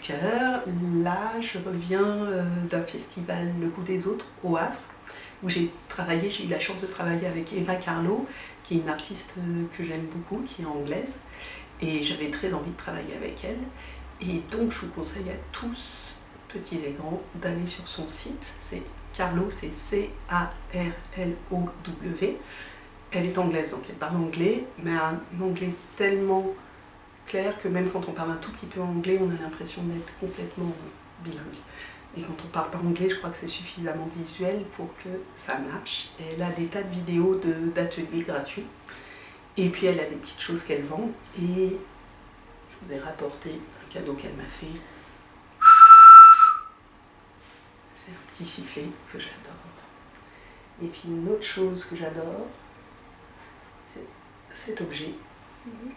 de cœur. Là, je reviens d'un festival Le Goût des Autres au Havre, où j'ai eu la chance de travailler avec Eva Carlo, qui est une artiste que j'aime beaucoup, qui est anglaise, et j'avais très envie de travailler avec elle. Et donc je vous conseille à tous, petits et grands, d'aller sur son site. C'est Carlo, c'est C-A-R-L-O-W. Elle est anglaise, donc elle parle anglais, mais un anglais tellement clair que même quand on parle un tout petit peu anglais, on a l'impression d'être complètement bilingue. Et quand on parle pas anglais, je crois que c'est suffisamment visuel pour que ça marche. Et elle a des tas de vidéos d'ateliers gratuits. Et puis elle a des petites choses qu'elle vend. Et je vous ai rapporté un cadeau qu'elle m'a fait. C'est un petit sifflet que j'adore. Et puis une autre chose que j'adore, c'est cet objet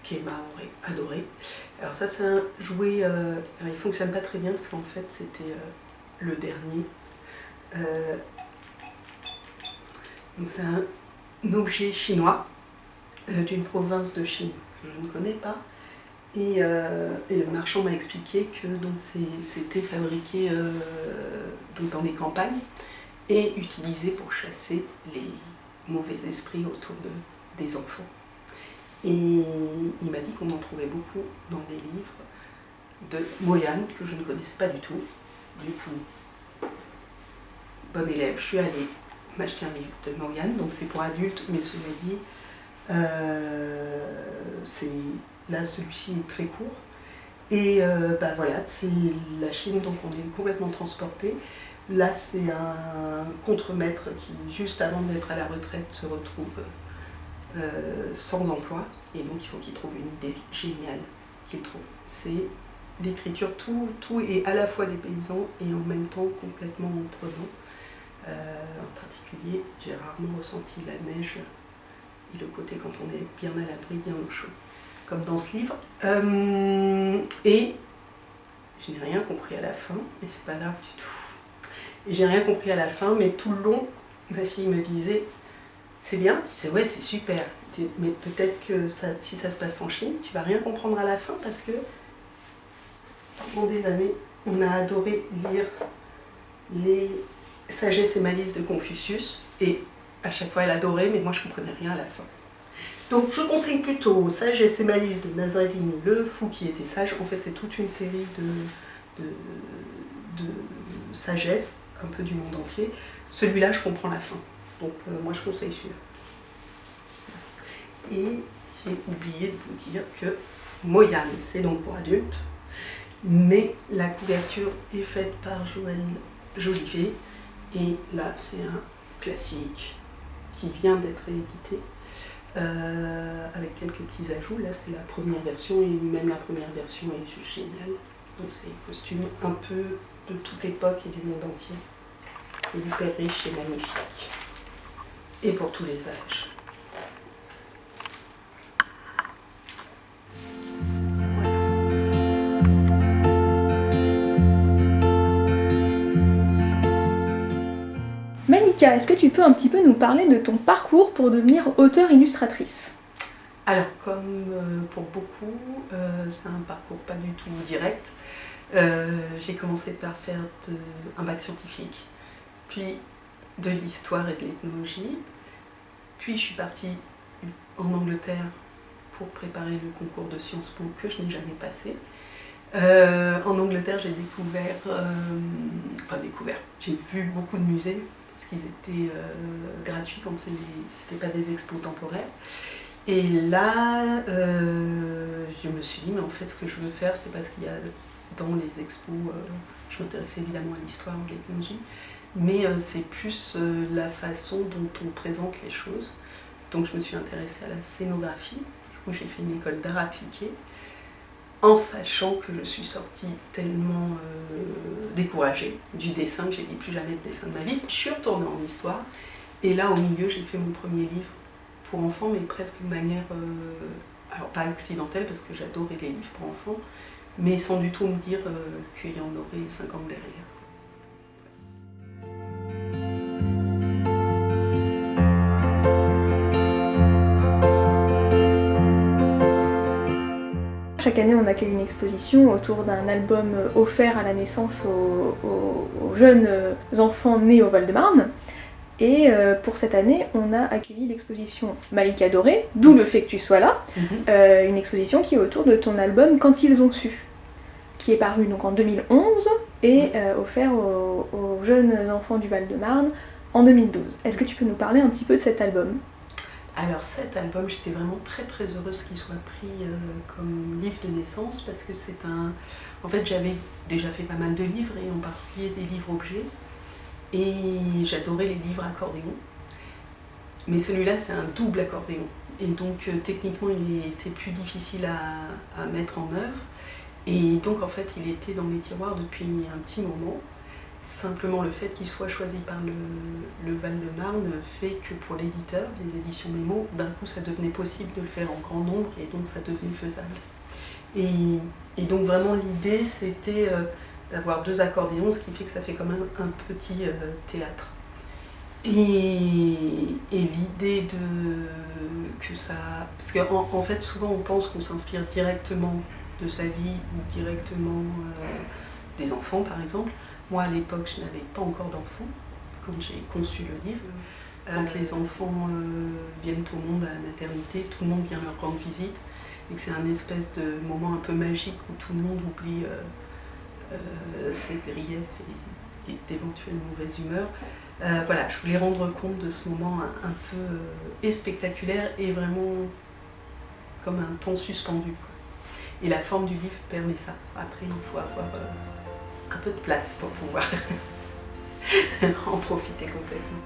qu'Emma aurait adoré. Alors ça c'est un jouet, il fonctionne pas très bien parce qu'en fait c'était le dernier. Donc c'est un objet chinois d'une province de Chine que je ne connais pas. Et le marchand m'a expliqué que c'était fabriqué dans les campagnes et utilisé pour chasser les mauvais esprits autour des enfants. Et il m'a dit qu'on en trouvait beaucoup dans les livres de Moyane, que je ne connaissais pas du tout. Du coup, bon élève, je suis allée m'acheter un livre de Moyane, donc c'est pour adultes, mais cela dit, là celui-ci est très court. Et voilà, c'est la Chine, donc on est complètement transporté. Là c'est un contremaître qui, juste avant d'être à la retraite, se retrouve sans emploi, et donc il faut qu'il trouve une idée géniale qu'il trouve. C'est l'écriture, tout est à la fois des paysans et en même temps complètement prenant. En particulier, j'ai rarement ressenti la neige et le côté quand on est bien à l'abri, bien au chaud, comme dans ce livre. Et je n'ai rien compris à la fin, mais c'est pas grave du tout. Et j'ai rien compris à la fin, mais tout le long, ma fille me disait c'est bien, je disais ouais c'est super, mais peut-être que si ça se passe en Chine, tu vas rien comprendre à la fin parce que pendant des années, on a adoré lire les Sagesse et malice de Confucius et à chaque fois elle adorait, mais moi je comprenais rien à la fin. Donc je conseille plutôt Sagesse et malice de Nasreddin, le fou qui était sage. En fait c'est toute une série de sagesse, un peu du monde entier. Celui-là je comprends la fin. Donc moi je conseille celui-là. Et j'ai oublié de vous dire que Moyane, c'est donc pour adultes, mais la couverture est faite par Joël Jolivet. Et là c'est un classique qui vient d'être réédité avec quelques petits ajouts. Là c'est la première version et même la première version est juste géniale. Donc c'est des costumes un peu de toute époque et du monde entier. C'est hyper riche et magnifique. Et pour tous les âges. Malika, est-ce que tu peux un petit peu nous parler de ton parcours pour devenir auteure-illustratrice ? Alors, comme pour beaucoup, c'est un parcours pas du tout direct. J'ai commencé par faire un bac scientifique, puis de l'histoire et de l'ethnologie. Puis je suis partie en Angleterre pour préparer le concours de Sciences Po que je n'ai jamais passé. En Angleterre, j'ai j'ai vu beaucoup de musées parce qu'ils étaient gratuits quand c'était pas des expos temporaires. Et là, je me suis dit, mais en fait, ce que je veux faire, c'est parce qu'il y a dans les expos, je m'intéresse évidemment à l'histoire, à l'ethnologie, mais c'est plus la façon dont on présente les choses. Donc je me suis intéressée à la scénographie. Du coup, j'ai fait une école d'art appliqué, en sachant que je suis sortie tellement découragée du dessin que j'ai dit plus jamais de dessin de ma vie. Je suis retournée en histoire, et là, au milieu, j'ai fait mon premier livre pour enfants, mais presque de manière, alors pas accidentelle, parce que j'adorais les livres pour enfants, mais sans du tout me dire qu'il y en aurait 50 derrière. chaque année, on accueille une exposition autour d'un album offert à la naissance aux jeunes enfants nés au Val-de-Marne. Et pour cette année, on a accueilli l'exposition Malika Doré, d'où le fait que tu sois là, une exposition qui est autour de ton album Quand ils ont su, qui est paru donc en 2011 et offert aux jeunes enfants du Val-de-Marne en 2012. Est-ce que tu peux nous parler un petit peu de cet album ? Alors cet album, j'étais vraiment très très heureuse qu'il soit pris comme livre de naissance parce que c'est un... En fait, j'avais déjà fait pas mal de livres et en particulier des livres objets et j'adorais les livres accordéon. Mais celui-là, c'est un double accordéon et donc techniquement, il était plus difficile à mettre en œuvre et donc en fait, il était dans mes tiroirs depuis un petit moment. Simplement le fait qu'il soit choisi par le Val-de-Marne fait que pour l'éditeur, les éditions Mémo, d'un coup ça devenait possible de le faire en grand nombre et donc ça devenait faisable. Et donc vraiment l'idée c'était d'avoir 2 accordéons, ce qui fait que ça fait quand même un petit théâtre. Et l'idée que ça... Parce qu'en fait souvent on pense qu'on s'inspire directement de sa vie ou directement des enfants par exemple. Moi, à l'époque, je n'avais pas encore d'enfants quand j'ai conçu le livre. Quand les enfants viennent au monde à la maternité, tout le monde vient leur rendre visite et que c'est un espèce de moment un peu magique où tout le monde oublie ses griefs et d'éventuelles mauvaises humeurs. Voilà, je voulais rendre compte de ce moment un peu spectaculaire et vraiment comme un temps suspendu. Et la forme du livre permet ça. Après, il faut avoir un peu de place pour pouvoir en profiter complètement.